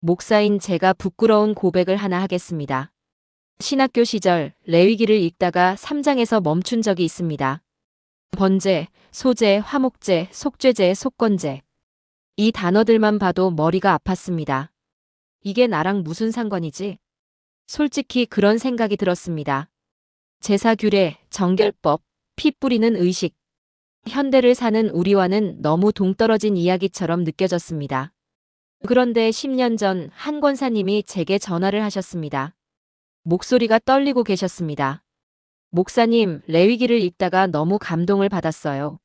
목사인 제가 부끄러운 고백을 하나 하겠습니다. 신학교 시절 레위기를 읽다가 3장에서 멈춘 적이 있습니다. 번제, 소제, 화목제, 속죄제, 속건제. 이 단어들만 봐도 머리가 아팠습니다. 이게 나랑 무슨 상관이지? 솔직히 그런 생각이 들었습니다. 제사 규례, 정결법, 피 뿌리는 의식. 현대를 사는 우리와는 너무 동떨어진 이야기처럼 느껴졌습니다. 그런데 10년 전 한 권사님이 제게 전화를 하셨습니다. 목소리가 떨리고 계셨습니다. 목사님, 레위기를 읽다가 너무 감동을 받았어요.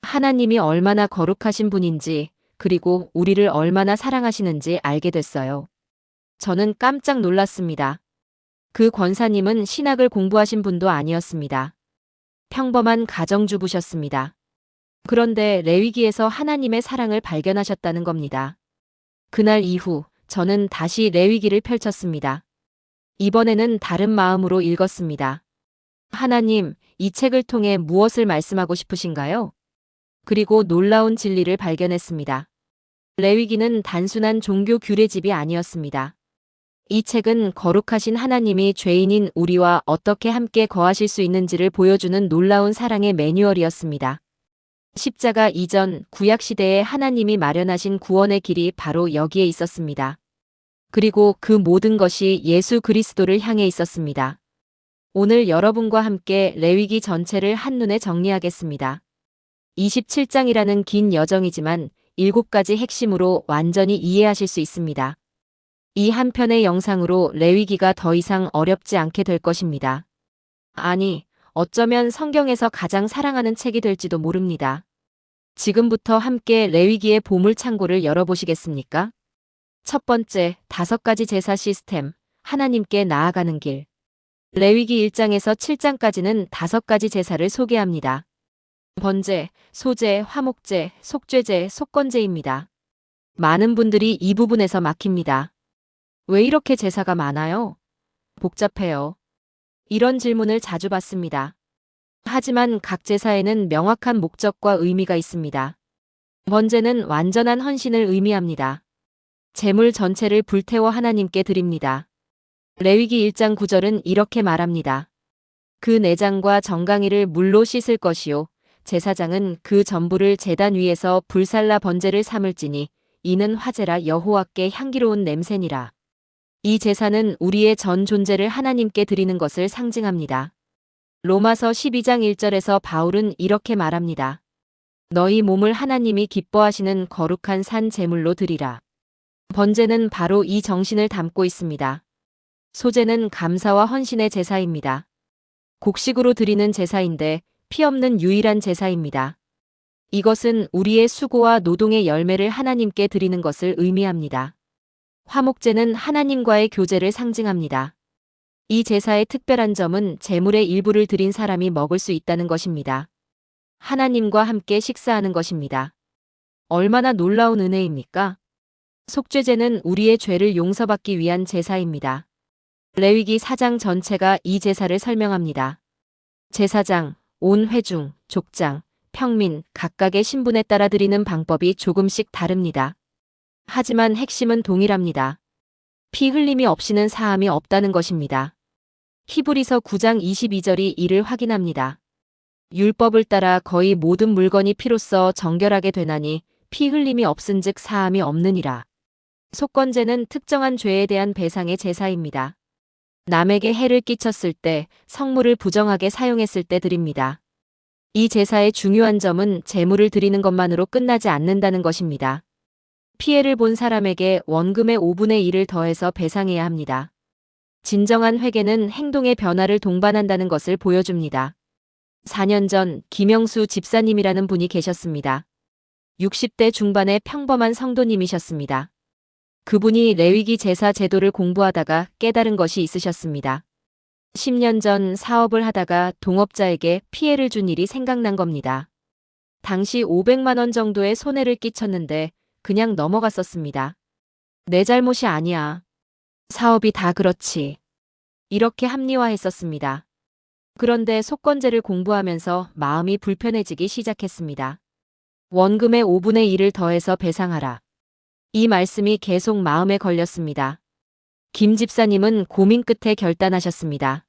하나님이 얼마나 거룩하신 분인지, 그리고 우리를 얼마나 사랑하시는지 알게 됐어요. 저는 깜짝 놀랐습니다. 그 권사님은 신학을 공부하신 분도 아니었습니다. 평범한 가정주부셨습니다. 그런데 레위기에서 하나님의 사랑을 발견하셨다는 겁니다. 그날 이후 저는 다시 레위기를 펼쳤습니다. 이번에는 다른 마음으로 읽었습니다. 하나님, 이 책을 통해 무엇을 말씀하고 싶으신가요? 그리고 놀라운 진리를 발견했습니다. 레위기는 단순한 종교 규례집이 아니었습니다. 이 책은 거룩하신 하나님이 죄인인 우리와 어떻게 함께 거하실 수 있는지를 보여주는 놀라운 사랑의 매뉴얼이었습니다. 십자가 이전 구약시대에 하나님이 마련하신 구원의 길이 바로 여기에 있었습니다. 그리고 그 모든 것이 예수 그리스도를 향해 있었습니다. 오늘 여러분과 함께 레위기 전체를 한눈에 정리하겠습니다. 27장이라는 긴 여정이지만 7가지 핵심으로 완전히 이해하실 수 있습니다. 이 한 편의 영상으로 레위기가 더 이상 어렵지 않게 될 것입니다. 아니, 어쩌면 성경에서 가장 사랑하는 책이 될지도 모릅니다. 지금부터 함께 레위기의 보물창고를 열어보시겠습니까? 첫 번째, 5가지 제사 시스템, 하나님께 나아가는 길. 레위기 1장에서 7장까지는 5가지 제사를 소개합니다. 번제, 소제, 화목제, 속죄제, 속건제입니다. 많은 분들이 이 부분에서 막힙니다. 왜 이렇게 제사가 많아요? 복잡해요. 이런 질문을 자주 받습니다. 하지만 각 제사에는 명확한 목적과 의미가 있습니다. 번제는 완전한 헌신을 의미합니다. 제물 전체를 불태워 하나님께 드립니다. 레위기 1장 9절은 이렇게 말합니다. 그 내장과 정강이를 물로 씻을 것이요. 제사장은 그 전부를 제단 위에서 불살라 번제를 삼을지니 이는 화제라 여호와께 향기로운 냄새니라. 이 제사는 우리의 전 존재를 하나님께 드리는 것을 상징합니다. 로마서 12장 1절에서 바울은 이렇게 말합니다. 너희 몸을 하나님이 기뻐하시는 거룩한 산 제물로 드리라. 번제는 바로 이 정신을 담고 있습니다. 소제는 감사와 헌신의 제사입니다. 곡식으로 드리는 제사인데 피 없는 유일한 제사입니다. 이것은 우리의 수고와 노동의 열매를 하나님께 드리는 것을 의미합니다. 화목제는 하나님과의 교제를 상징합니다. 이 제사의 특별한 점은 제물의 일부를 드린 사람이 먹을 수 있다는 것입니다. 하나님과 함께 식사하는 것입니다. 얼마나 놀라운 은혜입니까? 속죄제는 우리의 죄를 용서받기 위한 제사입니다. 레위기 4장 전체가 이 제사를 설명합니다. 제사장, 온 회중, 족장, 평민, 각각의 신분에 따라 드리는 방법이 조금씩 다릅니다. 하지만 핵심은 동일합니다. 피 흘림이 없이는 사함이 없다는 것입니다. 히브리서 9장 22절이 이를 확인합니다. 율법을 따라 거의 모든 물건이 피로써 정결하게 되나니 피 흘림이 없은즉 사함이 없느니라. 속건제는 특정한 죄에 대한 배상의 제사입니다. 남에게 해를 끼쳤을 때, 성물을 부정하게 사용했을 때 드립니다. 이 제사의 중요한 점은 제물을 드리는 것만으로 끝나지 않는다는 것입니다. 피해를 본 사람에게 원금의 5분의 1을 더해서 배상해야 합니다. 진정한 회개는 행동의 변화를 동반한다는 것을 보여줍니다. 4년 전 김영수 집사님이라는 분이 계셨습니다. 60대 중반의 평범한 성도님이셨습니다. 그분이 레위기 제사 제도를 공부하다가 깨달은 것이 있으셨습니다. 10년 전 사업을 하다가 동업자에게 피해를 준 일이 생각난 겁니다. 당시 500만 원 정도의 손해를 끼쳤는데 그냥 넘어갔었습니다. 내 잘못이 아니야. 사업이 다 그렇지. 이렇게 합리화했었습니다. 그런데 속건제를 공부하면서 마음이 불편해지기 시작했습니다. 원금의 5분의 1을 더해서 배상하라. 이 말씀이 계속 마음에 걸렸습니다. 김 집사님은 고민 끝에 결단하셨습니다.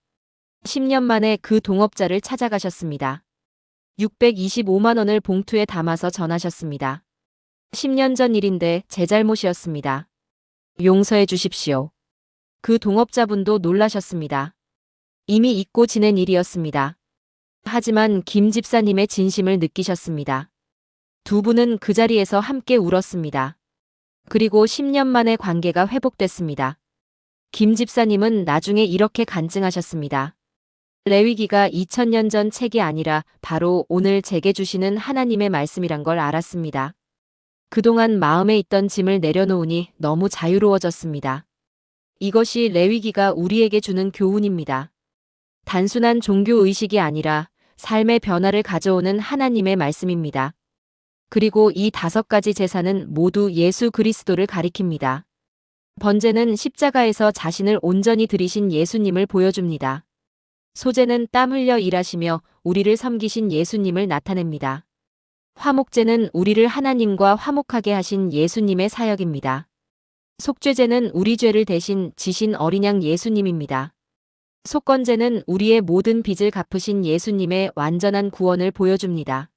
10년 만에 그 동업자를 찾아가셨습니다. 625만 원을 봉투에 담아서 전하셨습니다. 10년 전 일인데 제 잘못이었습니다. 용서해 주십시오. 그 동업자분도 놀라셨습니다. 이미 잊고 지낸 일이었습니다. 하지만 김 집사님의 진심을 느끼셨습니다. 두 분은 그 자리에서 함께 울었습니다. 그리고 10년 만에 관계가 회복됐습니다. 김 집사님은 나중에 이렇게 간증하셨습니다. 레위기가 2000년 전 책이 아니라 바로 오늘 제게 주시는 하나님의 말씀이란 걸 알았습니다. 그동안 마음에 있던 짐을 내려놓으니 너무 자유로워졌습니다. 이것이 레위기가 우리에게 주는 교훈입니다. 단순한 종교 의식이 아니라 삶의 변화를 가져오는 하나님의 말씀입니다. 그리고 이 5가지 제사는 모두 예수 그리스도를 가리킵니다. 번제는 십자가에서 자신을 온전히 드리신 예수님을 보여줍니다. 소제는 땀 흘려 일하시며 우리를 섬기신 예수님을 나타냅니다. 화목제는 우리를 하나님과 화목하게 하신 예수님의 사역입니다. 속죄제는 우리 죄를 대신 지신 어린 양 예수님입니다. 속건제는 우리의 모든 빚을 갚으신 예수님의 완전한 구원을 보여줍니다.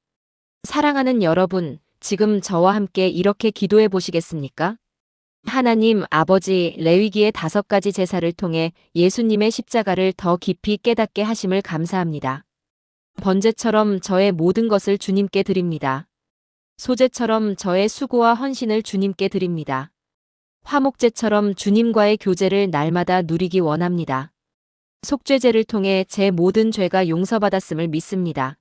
사랑하는 여러분, 지금 저와 함께 이렇게 기도해 보시겠습니까? 하나님 아버지, 레위기의 5가지 제사를 통해 예수님의 십자가를 더 깊이 깨닫게 하심을 감사합니다. 번제처럼 저의 모든 것을 주님께 드립니다. 소제처럼 저의 수고와 헌신을 주님께 드립니다. 화목제처럼 주님과의 교제를 날마다 누리기 원합니다. 속죄제를 통해 제 모든 죄가 용서받았음을 믿습니다.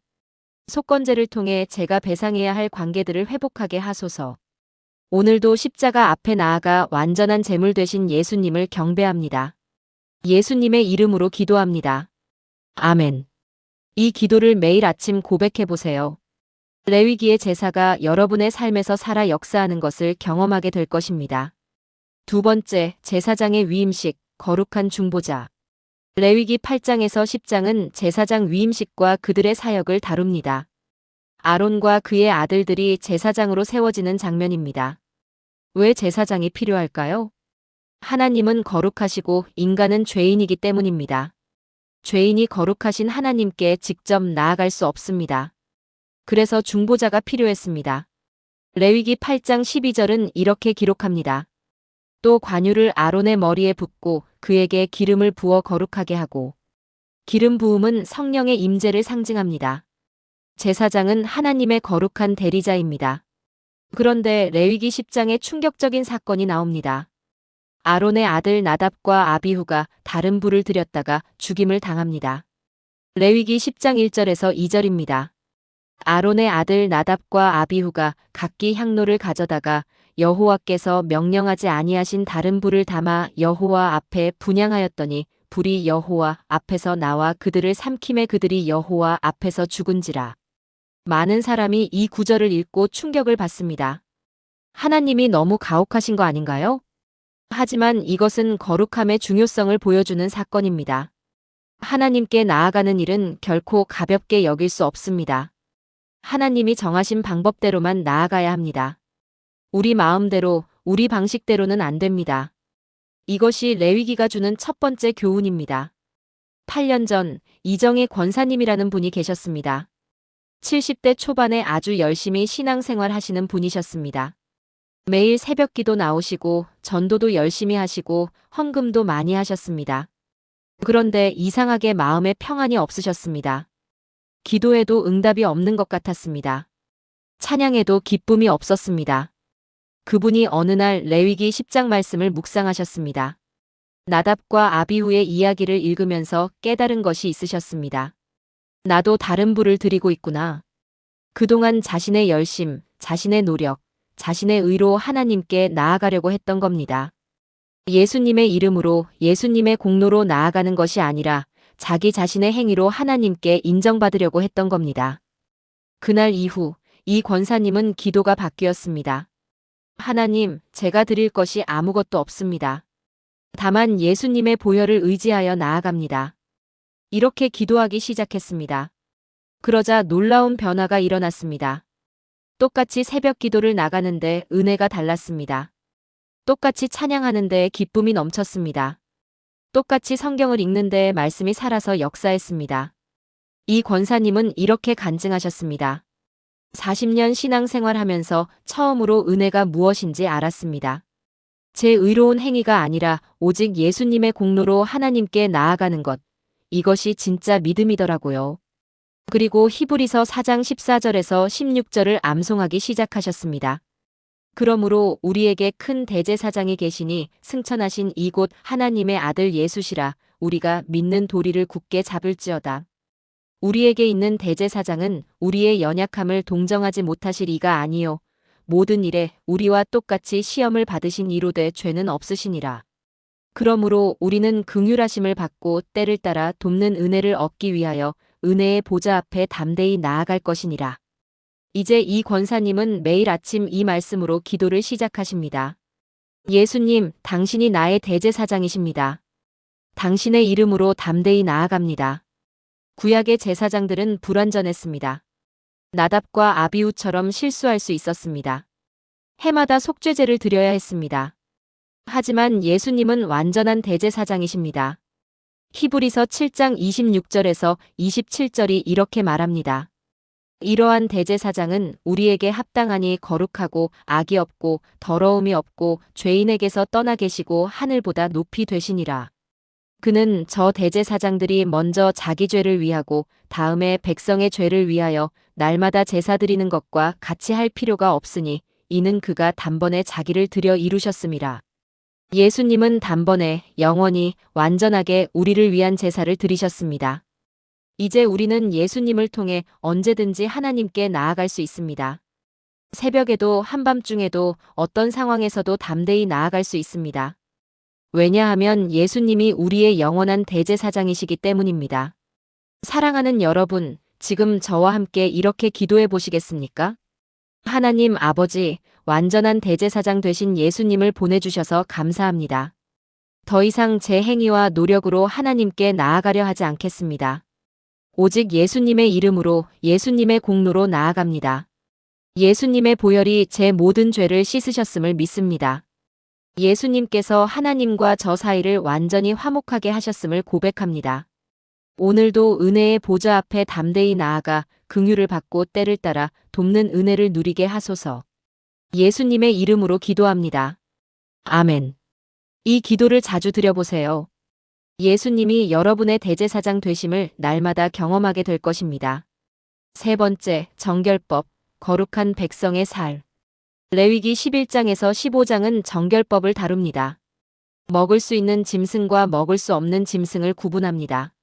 속건제를 통해 제가 배상해야 할 관계들을 회복하게 하소서. 오늘도 십자가 앞에 나아가 완전한 제물 되신 예수님을 경배합니다. 예수님의 이름으로 기도합니다. 아멘. 이 기도를 매일 아침 고백해 보세요. 레위기의 제사가 여러분의 삶에서 살아 역사하는 것을 경험하게 될 것입니다. 두 번째, 제사장의 위임식, 거룩한 중보자. 레위기 8장에서 10장은 제사장 위임식과 그들의 사역을 다룹니다. 아론과 그의 아들들이 제사장으로 세워지는 장면입니다. 왜 제사장이 필요할까요? 하나님은 거룩하시고 인간은 죄인이기 때문입니다. 죄인이 거룩하신 하나님께 직접 나아갈 수 없습니다. 그래서 중보자가 필요했습니다. 레위기 8장 12절은 이렇게 기록합니다. 또 관유를 아론의 머리에 붓고 그에게 기름을 부어 거룩하게 하고. 기름 부음은 성령의 임재를 상징합니다. 제사장은 하나님의 거룩한 대리자입니다. 그런데 레위기 10장에 충격적인 사건이 나옵니다. 아론의 아들 나답과 아비후가 다른 불을 들였다가 죽임을 당합니다. 레위기 10장 1절에서 2절입니다. 아론의 아들 나답과 아비후가 각기 향로를 가져다가 여호와께서 명령하지 아니하신 다른 불을 담아 여호와 앞에 분향하였더니 불이 여호와 앞에서 나와 그들을 삼킴에 그들이 여호와 앞에서 죽은지라. 많은 사람이 이 구절을 읽고 충격을 받습니다. 하나님이 너무 가혹하신 거 아닌가요? 하지만 이것은 거룩함의 중요성을 보여주는 사건입니다. 하나님께 나아가는 일은 결코 가볍게 여길 수 없습니다. 하나님이 정하신 방법대로만 나아가야 합니다. 우리 마음대로, 우리 방식대로는 안 됩니다. 이것이 레위기가 주는 첫 번째 교훈입니다. 8년 전 이정의 권사님이라는 분이 계셨습니다. 70대 초반에 아주 열심히 신앙생활 하시는 분이셨습니다. 매일 새벽기도 나오시고 전도도 열심히 하시고 헌금도 많이 하셨습니다. 그런데 이상하게 마음에 평안이 없으셨습니다. 기도해도 응답이 없는 것 같았습니다. 찬양해도 기쁨이 없었습니다. 그분이 어느 날 레위기 10장 말씀을 묵상하셨습니다. 나답과 아비후의 이야기를 읽으면서 깨달은 것이 있으셨습니다. 나도 다른 불을 드리고 있구나. 그동안 자신의 열심, 자신의 노력, 자신의 의로 하나님께 나아가려고 했던 겁니다. 예수님의 이름으로, 예수님의 공로로 나아가는 것이 아니라 자기 자신의 행위로 하나님께 인정받으려고 했던 겁니다. 그날 이후 이 권사님은 기도가 바뀌었습니다. 하나님, 제가 드릴 것이 아무것도 없습니다. 다만 예수님의 보혈을 의지하여 나아갑니다. 이렇게 기도하기 시작했습니다. 그러자 놀라운 변화가 일어났습니다. 똑같이 새벽 기도를 나가는데 은혜가 달랐습니다. 똑같이 찬양하는데 기쁨이 넘쳤습니다. 똑같이 성경을 읽는데 말씀이 살아서 역사했습니다. 이 권사님은 이렇게 간증하셨습니다. 40년 신앙생활하면서 처음으로 은혜가 무엇인지 알았습니다. 제 의로운 행위가 아니라 오직 예수님의 공로로 하나님께 나아가는 것. 이것이 진짜 믿음이더라고요. 그리고 히브리서 4장 14절에서 16절을 암송하기 시작하셨습니다. 그러므로 우리에게 큰 대제사장이 계시니 승천하신 이곳 하나님의 아들 예수시라. 우리가 믿는 도리를 굳게 잡을지어다. 우리에게 있는 대제사장은 우리의 연약함을 동정하지 못하실 이가 아니요 모든 일에 우리와 똑같이 시험을 받으신 이로되 죄는 없으시니라. 그러므로 우리는 긍휼하심을 받고 때를 따라 돕는 은혜를 얻기 위하여 은혜의 보좌 앞에 담대히 나아갈 것이니라. 이제 이 권사님은 매일 아침 이 말씀으로 기도를 시작하십니다. 예수님, 당신이 나의 대제사장이십니다. 당신의 이름으로 담대히 나아갑니다. 구약의 제사장들은 불완전했습니다. 나답과 아비후처럼 실수할 수 있었습니다. 해마다 속죄제를 드려야 했습니다. 하지만 예수님은 완전한 대제사장이십니다. 히브리서 7장 26절에서 27절이 이렇게 말합니다. 이러한 대제사장은 우리에게 합당하니 거룩하고 악이 없고 더러움이 없고 죄인에게서 떠나 계시고 하늘보다 높이 되시니라. 그는 저 대제사장들이 먼저 자기 죄를 위하고 다음에 백성의 죄를 위하여 날마다 제사 드리는 것과 같이 할 필요가 없으니 이는 그가 단번에 자기를 드려 이루셨음이라. 예수님은 단번에 영원히 완전하게 우리를 위한 제사를 드리셨습니다. 이제 우리는 예수님을 통해 언제든지 하나님께 나아갈 수 있습니다. 새벽에도 한밤중에도 어떤 상황에서도 담대히 나아갈 수 있습니다. 왜냐하면 예수님이 우리의 영원한 대제사장이시기 때문입니다. 사랑하는 여러분, 지금 저와 함께 이렇게 기도해 보시겠습니까? 하나님 아버지, 완전한 대제사장 되신 예수님을 보내주셔서 감사합니다. 더 이상 제 행위와 노력으로 하나님께 나아가려 하지 않겠습니다. 오직 예수님의 이름으로 예수님의 공로로 나아갑니다. 예수님의 보혈이 제 모든 죄를 씻으셨음을 믿습니다. 예수님께서 하나님과 저 사이를 완전히 화목하게 하셨음을 고백합니다. 오늘도 은혜의 보좌 앞에 담대히 나아가 긍휼을 받고 때를 따라 돕는 은혜를 누리게 하소서. 예수님의 이름으로 기도합니다. 아멘. 이 기도를 자주 드려보세요. 예수님이 여러분의 대제사장 되심을 날마다 경험하게 될 것입니다. 세 번째, 정결법, 거룩한 백성의 살. 레위기 11장에서 15장은 정결법을 다룹니다. 먹을 수 있는 짐승과 먹을 수 없는 짐승을 구분합니다.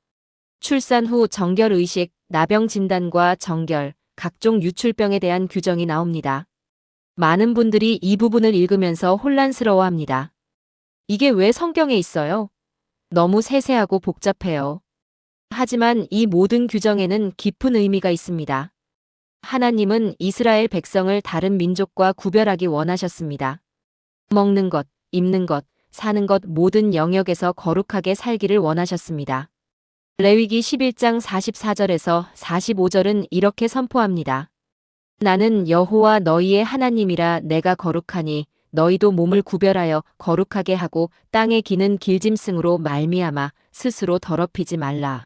출산 후 정결 의식, 나병 진단과 정결, 각종 유출병에 대한 규정이 나옵니다. 많은 분들이 이 부분을 읽으면서 혼란스러워합니다. 이게 왜 성경에 있어요? 너무 세세하고 복잡해요. 하지만 이 모든 규정에는 깊은 의미가 있습니다. 하나님은 이스라엘 백성을 다른 민족과 구별하기 원하셨습니다. 먹는 것, 입는 것, 사는 것 모든 영역에서 거룩하게 살기를 원하셨습니다. 레위기 11장 44절에서 45절은 이렇게 선포합니다. 나는 여호와 너희의 하나님이라 내가 거룩하니 너희도 몸을 구별하여 거룩하게 하고 땅에 기는 길짐승으로 말미암아 스스로 더럽히지 말라.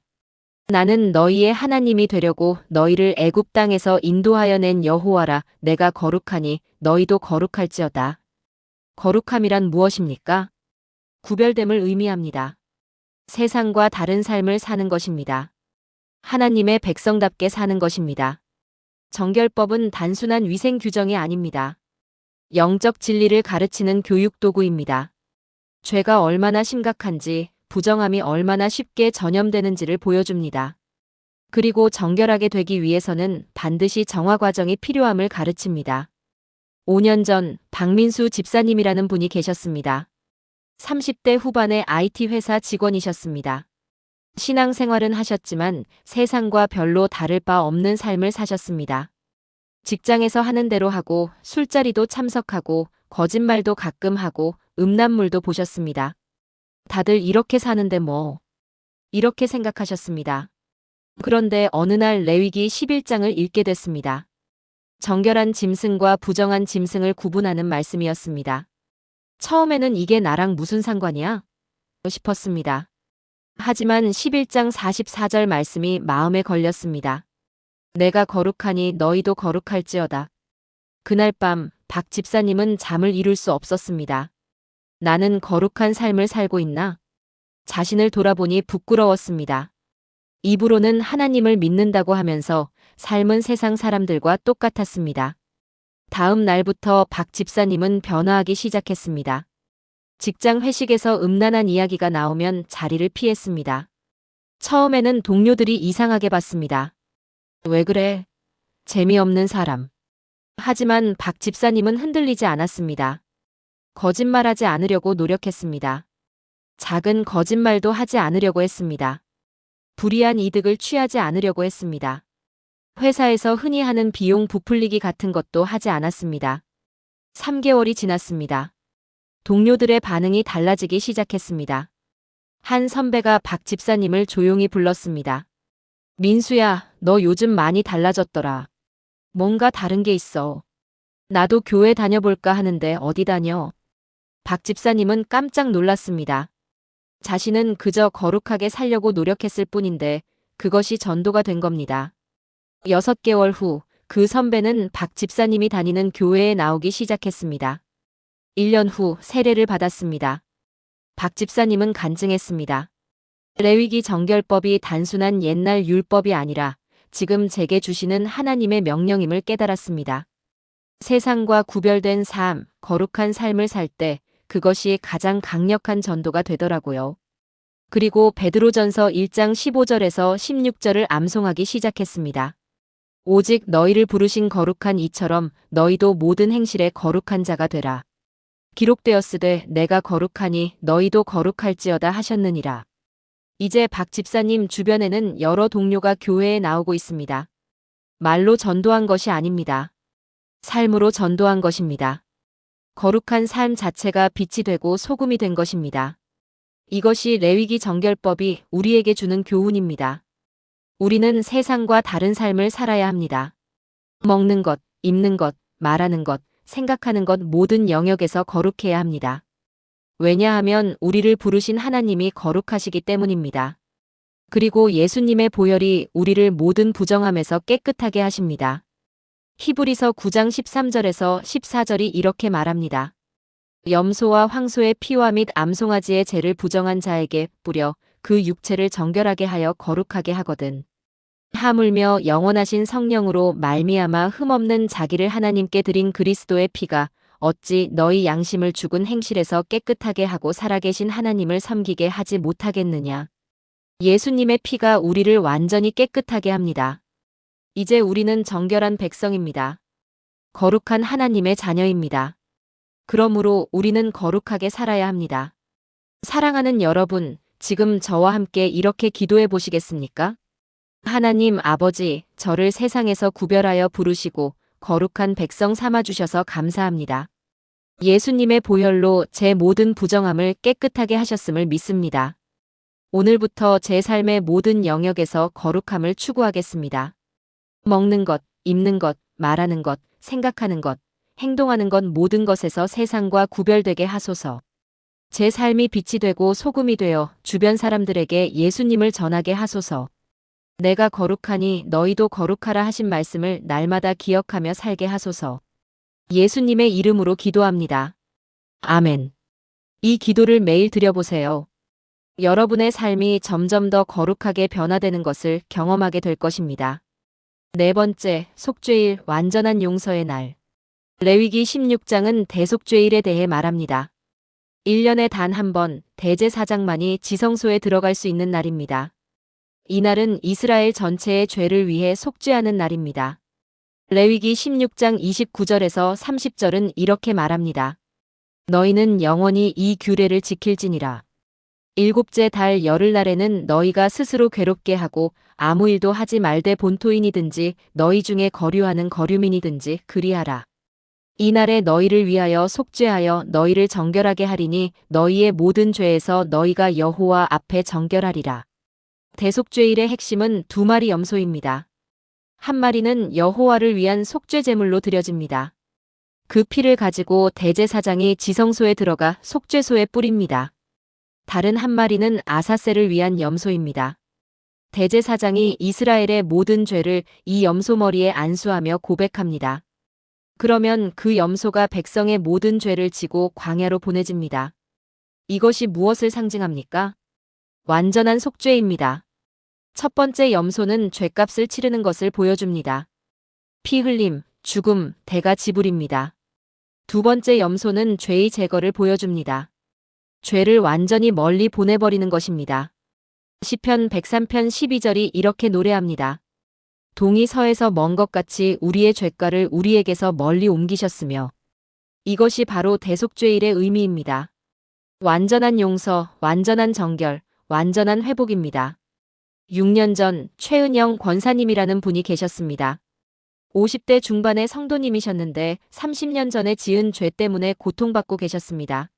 나는 너희의 하나님이 되려고 너희를 애굽 땅에서 인도하여 낸 여호와라. 내가 거룩하니 너희도 거룩할지어다. 거룩함이란 무엇입니까? 구별됨을 의미합니다. 세상과 다른 삶을 사는 것입니다. 하나님의 백성답게 사는 것입니다. 정결법은 단순한 위생 규정이 아닙니다. 영적 진리를 가르치는 교육 도구입니다. 죄가 얼마나 심각한지, 부정함이 얼마나 쉽게 전염되는지를 보여줍니다. 그리고 정결하게 되기 위해서는 반드시 정화 과정이 필요함을 가르칩니다. 5년 전 박민수 집사님이라는 분이 계셨습니다. 30대 후반의 IT 회사 직원이셨습니다. 신앙생활은 하셨지만 세상과 별로 다를 바 없는 삶을 사셨습니다. 직장에서 하는 대로 하고 술자리도 참석하고 거짓말도 가끔 하고 음란물도 보셨습니다. 다들 이렇게 사는데 뭐. 이렇게 생각하셨습니다. 그런데 어느 날 레위기 11장을 읽게 됐습니다. 정결한 짐승과 부정한 짐승을 구분하는 말씀이었습니다. 처음에는 이게 나랑 무슨 상관이야? 싶었습니다. 하지만 11장 44절 말씀이 마음에 걸렸습니다. 내가 거룩하니 너희도 거룩할지어다. 그날 밤 박 집사님은 잠을 이룰 수 없었습니다. 나는 거룩한 삶을 살고 있나? 자신을 돌아보니 부끄러웠습니다. 입으로는 하나님을 믿는다고 하면서 삶은 세상 사람들과 똑같았습니다. 다음 날부터 박 집사님은 변화하기 시작했습니다. 직장 회식에서 음란한 이야기가 나오면 자리를 피했습니다. 처음에는 동료들이 이상하게 봤습니다. 왜 그래? 재미없는 사람. 하지만 박 집사님은 흔들리지 않았습니다. 거짓말하지 않으려고 노력했습니다. 작은 거짓말도 하지 않으려고 했습니다. 불이한 이득을 취하지 않으려고 했습니다. 회사에서 흔히 하는 비용 부풀리기 같은 것도 하지 않았습니다. 3개월이 지났습니다. 동료들의 반응이 달라지기 시작했습니다. 한 선배가 박 집사님을 조용히 불렀습니다. 민수야, 너 요즘 많이 달라졌더라. 뭔가 다른 게 있어. 나도 교회 다녀볼까 하는데 어디 다녀? 박 집사님은 깜짝 놀랐습니다. 자신은 그저 거룩하게 살려고 노력했을 뿐인데 그것이 전도가 된 겁니다. 6개월 후 그 선배는 박 집사님이 다니는 교회에 나오기 시작했습니다. 1년 후 세례를 받았습니다. 박 집사님은 간증했습니다. 레위기 정결법이 단순한 옛날 율법이 아니라 지금 제게 주시는 하나님의 명령임을 깨달았습니다. 세상과 구별된 삶, 거룩한 삶을 살 때 그것이 가장 강력한 전도가 되더라고요. 그리고 베드로전서 1장 15절에서 16절을 암송하기 시작했습니다. 오직 너희를 부르신 거룩한 이처럼 너희도 모든 행실에 거룩한 자가 되라. 기록되었으되 내가 거룩하니 너희도 거룩할지어다 하셨느니라. 이제 박 집사님 주변에는 여러 동료가 교회에 나오고 있습니다. 말로 전도한 것이 아닙니다. 삶으로 전도한 것입니다. 거룩한 삶 자체가 빛이 되고 소금이 된 것입니다. 이것이 레위기 정결법이 우리에게 주는 교훈입니다. 우리는 세상과 다른 삶을 살아야 합니다. 먹는 것, 입는 것, 말하는 것, 생각하는 것 모든 영역에서 거룩해야 합니다. 왜냐하면 우리를 부르신 하나님이 거룩하시기 때문입니다. 그리고 예수님의 보혈이 우리를 모든 부정함에서 깨끗하게 하십니다. 히브리서 9장 13절에서 14절이 이렇게 말합니다. 염소와 황소의 피와 및 암송아지의 죄를 부정한 자에게 뿌려 그 육체를 정결하게 하여 거룩하게 하거든. 하물며 영원하신 성령으로 말미암아 흠없는 자기를 하나님께 드린 그리스도의 피가 어찌 너희 양심을 죽은 행실에서 깨끗하게 하고 살아계신 하나님을 섬기게 하지 못하겠느냐. 예수님의 피가 우리를 완전히 깨끗하게 합니다. 이제 우리는 정결한 백성입니다. 거룩한 하나님의 자녀입니다. 그러므로 우리는 거룩하게 살아야 합니다. 사랑하는 여러분, 지금 저와 함께 이렇게 기도해 보시겠습니까? 하나님 아버지, 저를 세상에서 구별하여 부르시고 거룩한 백성 삼아주셔서 감사합니다. 예수님의 보혈로 제 모든 부정함을 깨끗하게 하셨음을 믿습니다. 오늘부터 제 삶의 모든 영역에서 거룩함을 추구하겠습니다. 먹는 것, 입는 것, 말하는 것, 생각하는 것, 행동하는 것 모든 것에서 세상과 구별되게 하소서. 제 삶이 빛이 되고 소금이 되어 주변 사람들에게 예수님을 전하게 하소서. 내가 거룩하니 너희도 거룩하라 하신 말씀을 날마다 기억하며 살게 하소서. 예수님의 이름으로 기도합니다. 아멘. 이 기도를 매일 드려보세요. 여러분의 삶이 점점 더 거룩하게 변화되는 것을 경험하게 될 것입니다. 네 번째, 속죄일 완전한 용서의 날. 레위기 16장은 대속죄일에 대해 말합니다. 1년에 단 한 번 대제사장만이 지성소에 들어갈 수 있는 날입니다. 이날은 이스라엘 전체의 죄를 위해 속죄하는 날입니다. 레위기 16장 29절에서 30절은 이렇게 말합니다. 너희는 영원히 이 규례를 지킬지니라. 일곱째 달 열흘날에는 너희가 스스로 괴롭게 하고 아무 일도 하지 말되 본토인이든지 너희 중에 거류하는 거류민이든지 그리하라. 이날에 너희를 위하여 속죄하여 너희를 정결하게 하리니 너희의 모든 죄에서 너희가 여호와 앞에 정결하리라. 대속죄일의 핵심은 2마리 염소입니다. 한 마리는 여호와를 위한 속죄 제물로 드려집니다. 그 피를 가지고 대제사장이 지성소에 들어가 속죄소에 뿌립니다. 다른 한 마리는 아사셀을 위한 염소입니다. 대제사장이 이스라엘의 모든 죄를 이 염소 머리에 안수하며 고백합니다. 그러면 그 염소가 백성의 모든 죄를 지고 광야로 보내집니다. 이것이 무엇을 상징합니까? 완전한 속죄입니다. 첫 번째 염소는 죄값을 치르는 것을 보여줍니다. 피 흘림, 죽음, 대가 지불입니다. 두 번째 염소는 죄의 제거를 보여줍니다. 죄를 완전히 멀리 보내버리는 것입니다. 시편 103편 12절이 이렇게 노래합니다. 동이 서에서 먼 것 같이 우리의 죄가를 우리에게서 멀리 옮기셨으며. 이것이 바로 대속죄일의 의미입니다. 완전한 용서, 완전한 정결, 완전한 회복입니다. 6년 전 최은영 권사님이라는 분이 계셨습니다. 50대 중반의 성도님이셨는데 30년 전에 지은 죄 때문에 고통받고 계셨습니다.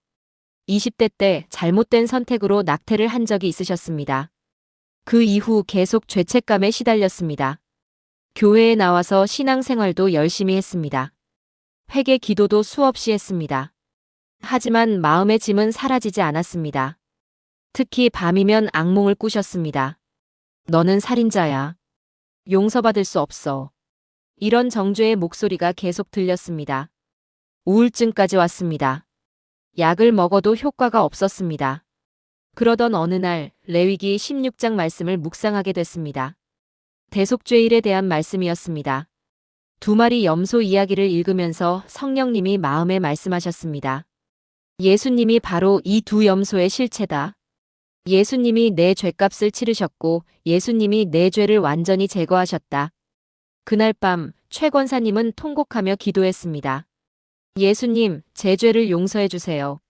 20대 때 잘못된 선택으로 낙태를 한 적이 있으셨습니다. 그 이후 계속 죄책감에 시달렸습니다. 교회에 나와서 신앙생활도 열심히 했습니다. 회개 기도도 수없이 했습니다. 하지만 마음의 짐은 사라지지 않았습니다. 특히 밤이면 악몽을 꾸셨습니다. 너는 살인자야. 용서받을 수 없어. 이런 정죄의 목소리가 계속 들렸습니다. 우울증까지 왔습니다. 약을 먹어도 효과가 없었습니다. 그러던 어느 날 레위기 16장 말씀을 묵상하게 됐습니다. 대속죄일에 대한 말씀이었습니다. 두 마리 염소 이야기를 읽으면서 성령님이 마음에 말씀하셨습니다. 예수님이 바로 이 두 염소의 실체다. 예수님이 내 죄값을 치르셨고 예수님이 내 죄를 완전히 제거하셨다. 그날 밤 최 권사님은 통곡하며 기도했습니다. 예수님, 제 죄를 용서해 주세요.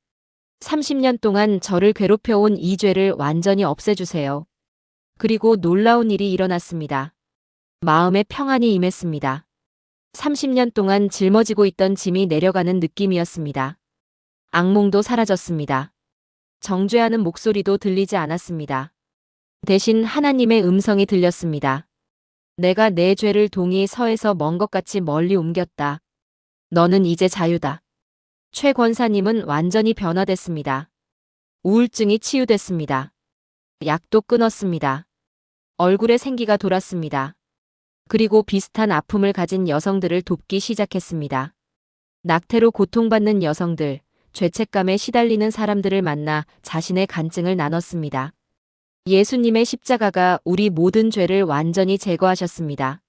30년 동안 저를 괴롭혀온 이 죄를 완전히 없애주세요. 그리고 놀라운 일이 일어났습니다. 마음에 평안이 임했습니다. 30년 동안 짊어지고 있던 짐이 내려가는 느낌이었습니다. 악몽도 사라졌습니다. 정죄하는 목소리도 들리지 않았습니다. 대신 하나님의 음성이 들렸습니다. 내가 내 죄를 동이 서에서 먼 것 같이 멀리 옮겼다. 너는 이제 자유다. 최 권사님은 완전히 변화됐습니다. 우울증이 치유됐습니다. 약도 끊었습니다. 얼굴에 생기가 돌았습니다. 그리고 비슷한 아픔을 가진 여성들을 돕기 시작했습니다. 낙태로 고통받는 여성들, 죄책감에 시달리는 사람들을 만나 자신의 간증을 나눴습니다. 예수님의 십자가가 우리 모든 죄를 완전히 제거하셨습니다.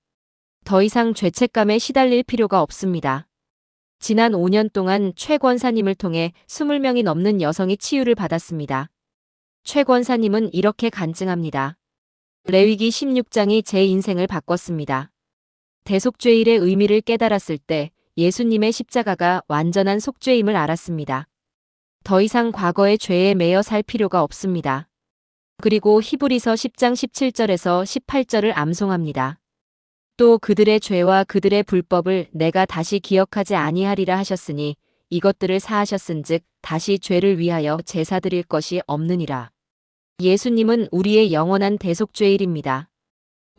더 이상 죄책감에 시달릴 필요가 없습니다. 지난 5년 동안 최 권사님을 통해 20명이 넘는 여성이 치유를 받았습니다. 최 권사님은 이렇게 간증합니다. 레위기 16장이 제 인생을 바꿨습니다. 대속죄일의 의미를 깨달았을 때 예수님의 십자가가 완전한 속죄임을 알았습니다. 더 이상 과거의 죄에 매여 살 필요가 없습니다. 그리고 히브리서 10장 17절에서 18절을 암송합니다. 또 그들의 죄와 그들의 불법을 내가 다시 기억하지 아니하리라 하셨으니 이것들을 사하셨은즉 다시 죄를 위하여 제사 드릴 것이 없느니라. 예수님은 우리의 영원한 대속죄일입니다.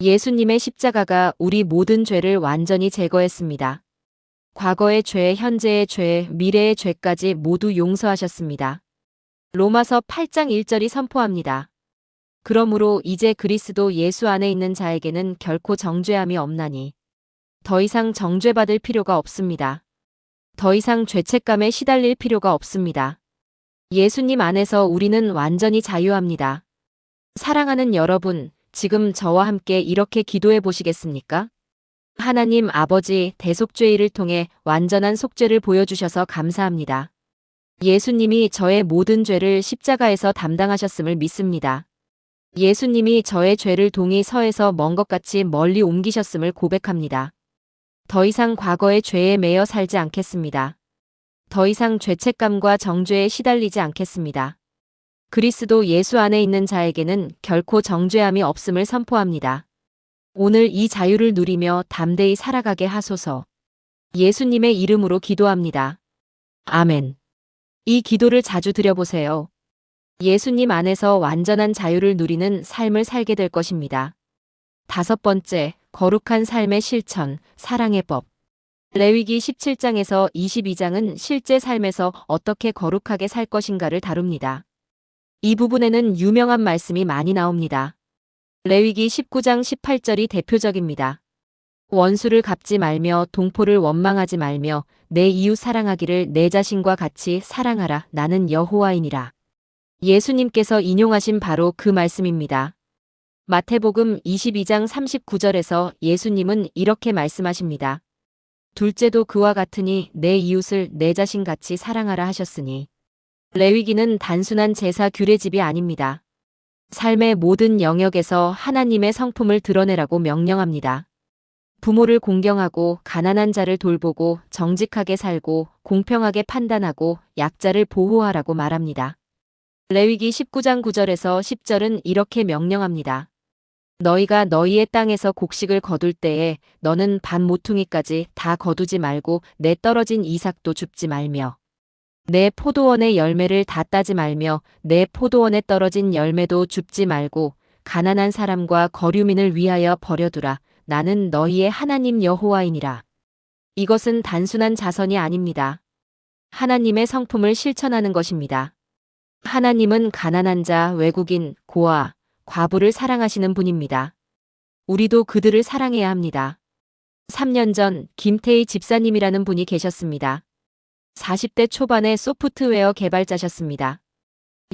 예수님의 십자가가 우리 모든 죄를 완전히 제거했습니다. 과거의 죄, 현재의 죄, 미래의 죄까지 모두 용서하셨습니다. 로마서 8장 1절이 선포합니다. 그러므로 이제 그리스도 예수 안에 있는 자에게는 결코 정죄함이 없나니 더 이상 정죄받을 필요가 없습니다. 더 이상 죄책감에 시달릴 필요가 없습니다. 예수님 안에서 우리는 완전히 자유합니다. 사랑하는 여러분, 지금 저와 함께 이렇게 기도해 보시겠습니까? 하나님 아버지, 대속죄일을 통해 완전한 속죄를 보여주셔서 감사합니다. 예수님이 저의 모든 죄를 십자가에서 담당하셨음을 믿습니다. 예수님이 저의 죄를 동이 서에서 먼 것 같이 멀리 옮기셨음을 고백합니다. 더 이상 과거의 죄에 매여 살지 않겠습니다. 더 이상 죄책감과 정죄에 시달리지 않겠습니다. 그리스도 예수 안에 있는 자에게는 결코 정죄함이 없음을 선포합니다. 오늘 이 자유를 누리며 담대히 살아가게 하소서. 예수님의 이름으로 기도합니다. 아멘. 이 기도를 자주 드려보세요. 예수님 안에서 완전한 자유를 누리는 삶을 살게 될 것입니다. 5번째, 거룩한 삶의 실천, 사랑의 법. 레위기 17장에서 22장은 실제 삶에서 어떻게 거룩하게 살 것인가를 다룹니다. 이 부분에는 유명한 말씀이 많이 나옵니다. 레위기 19장 18절이 대표적입니다. 원수를 갚지 말며 동포를 원망하지 말며 내 이웃 사랑하기를 내 자신과 같이 사랑하라. 나는 여호와이니라. 예수님께서 인용하신 바로 그 말씀입니다. 마태복음 22장 39절에서 예수님은 이렇게 말씀하십니다. 둘째도 그와 같으니 내 이웃을 내 자신같이 사랑하라 하셨으니. 레위기는 단순한 제사 규례집이 아닙니다. 삶의 모든 영역에서 하나님의 성품을 드러내라고 명령합니다. 부모를 공경하고 가난한 자를 돌보고 정직하게 살고 공평하게 판단하고 약자를 보호하라고 말합니다. 레위기 19장 9절에서 10절은 이렇게 명령합니다. 너희가 너희의 땅에서 곡식을 거둘 때에 너는 반 모퉁이까지 다 거두지 말고 내 떨어진 이삭도 줍지 말며 내 포도원의 열매를 다 따지 말며 내 포도원에 떨어진 열매도 줍지 말고 가난한 사람과 거류민을 위하여 버려두라. 나는 너희의 하나님 여호와이니라. 이것은 단순한 자선이 아닙니다. 하나님의 성품을 실천하는 것입니다. 하나님은 가난한 자, 외국인, 고아, 과부를 사랑하시는 분입니다. 우리도 그들을 사랑해야 합니다. 3년 전 김태희 집사님이라는 분이 계셨습니다. 40대 초반의 소프트웨어 개발자셨습니다.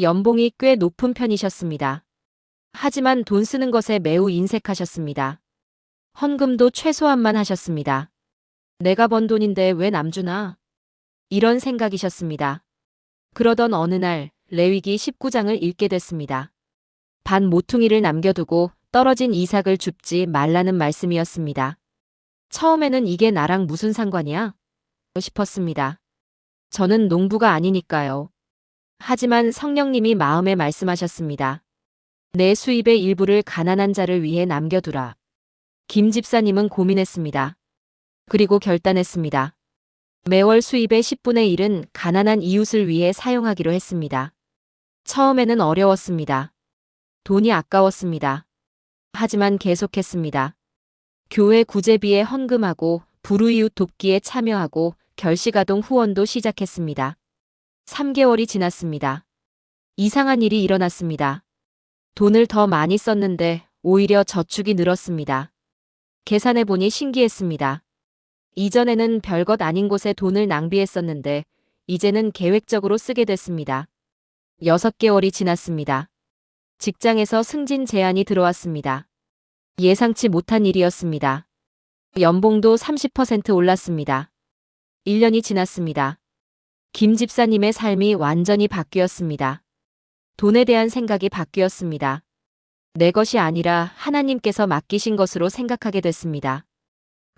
연봉이 꽤 높은 편이셨습니다. 하지만 돈 쓰는 것에 매우 인색하셨습니다. 헌금도 최소한만 하셨습니다. 내가 번 돈인데 왜 남주나? 이런 생각이셨습니다. 그러던 어느 날 레위기 19장을 읽게 됐습니다. 반 모퉁이를 남겨두고 떨어진 이삭을 줍지 말라는 말씀이었습니다. 처음에는 이게 나랑 무슨 상관이야? 싶었습니다. 저는 농부가 아니니까요. 하지만 성령님이 마음에 말씀하셨습니다. 내 수입의 일부를 가난한 자를 위해 남겨두라. 김 집사님은 고민했습니다. 그리고 결단했습니다. 매월 수입의 10분의 1은 가난한 이웃을 위해 사용하기로 했습니다. 처음에는 어려웠습니다. 돈이 아까웠습니다. 하지만 계속했습니다. 교회 구제비에 헌금하고 불우이웃 돕기에 참여하고 결식아동 후원도 시작했습니다. 3개월이 지났습니다. 이상한 일이 일어났습니다. 돈을 더 많이 썼는데 오히려 저축이 늘었습니다. 계산해보니 신기했습니다. 이전에는 별것 아닌 곳에 돈을 낭비했었는데 이제는 계획적으로 쓰게 됐습니다. 6개월이 지났습니다. 직장에서 승진 제안이 들어왔습니다. 예상치 못한 일이었습니다. 연봉도 30% 올랐습니다. 1년이 지났습니다. 김 집사님의 삶이 완전히 바뀌었습니다. 돈에 대한 생각이 바뀌었습니다. 내 것이 아니라 하나님께서 맡기신 것으로 생각하게 됐습니다.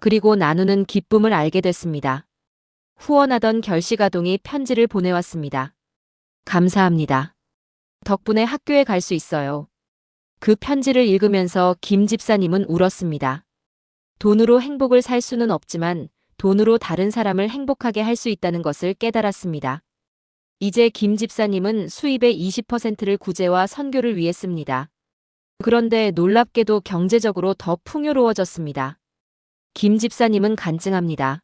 그리고 나누는 기쁨을 알게 됐습니다. 후원하던 결식아동이 편지를 보내왔습니다. 감사합니다. 덕분에 학교에 갈 수 있어요. 그 편지를 읽으면서 김 집사님은 울었습니다. 돈으로 행복을 살 수는 없지만 돈으로 다른 사람을 행복하게 할 수 있다는 것을 깨달았습니다. 이제 김 집사님은 수입의 20%를 구제와 선교를 위해 씁니다. 그런데 놀랍게도 경제적으로 더 풍요로워졌습니다. 김 집사님은 간증합니다.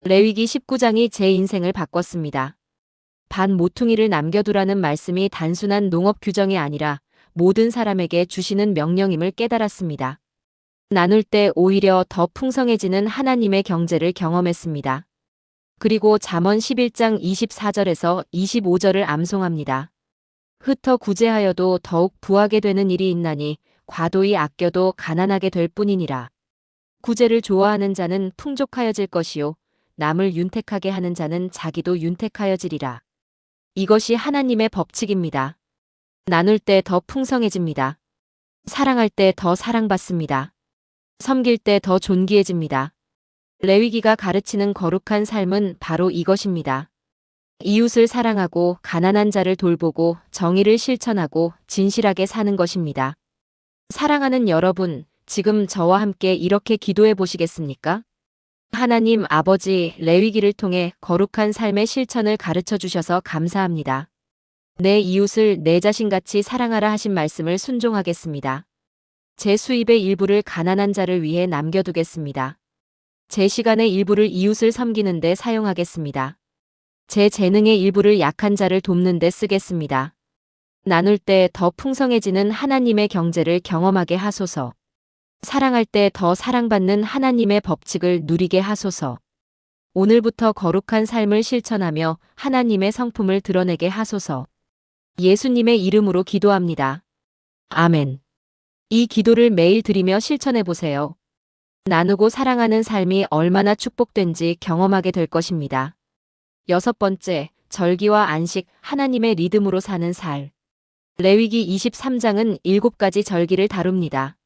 레위기 19장이 제 인생을 바꿨습니다. 반 모퉁이를 남겨두라는 말씀이 단순한 농업 규정이 아니라 모든 사람에게 주시는 명령임을 깨달았습니다. 나눌 때 오히려 더 풍성해지는 하나님의 경제를 경험했습니다. 그리고 잠언 11장 24절에서 25절을 암송합니다. 흩어 구제하여도 더욱 부하게 되는 일이 있나니 과도히 아껴도 가난하게 될 뿐이니라. 구제를 좋아하는 자는 풍족하여질 것이요 남을 윤택하게 하는 자는 자기도 윤택하여지리라. 이것이 하나님의 법칙입니다. 나눌 때 더 풍성해집니다. 사랑할 때 더 사랑받습니다. 섬길 때 더 존귀해집니다. 레위기가 가르치는 거룩한 삶은 바로 이것입니다. 이웃을 사랑하고 가난한 자를 돌보고 정의를 실천하고 진실하게 사는 것입니다. 사랑하는 여러분, 지금 저와 함께 이렇게 기도해 보시겠습니까? 하나님 아버지, 레위기를 통해 거룩한 삶의 실천을 가르쳐 주셔서 감사합니다. 내 이웃을 내 자신같이 사랑하라 하신 말씀을 순종하겠습니다. 제 수입의 일부를 가난한 자를 위해 남겨두겠습니다. 제 시간의 일부를 이웃을 섬기는 데 사용하겠습니다. 제 재능의 일부를 약한 자를 돕는 데 쓰겠습니다. 나눌 때 더 풍성해지는 하나님의 경제를 경험하게 하소서. 사랑할 때 더 사랑받는 하나님의 법칙을 누리게 하소서. 오늘부터 거룩한 삶을 실천하며 하나님의 성품을 드러내게 하소서. 예수님의 이름으로 기도합니다. 아멘. 이 기도를 매일 드리며 실천해 보세요. 나누고 사랑하는 삶이 얼마나 축복된지 경험하게 될 것입니다. 6번째, 절기와 안식, 하나님의 리듬으로 사는 살. 레위기 23장은 7가지 절기를 다룹니다.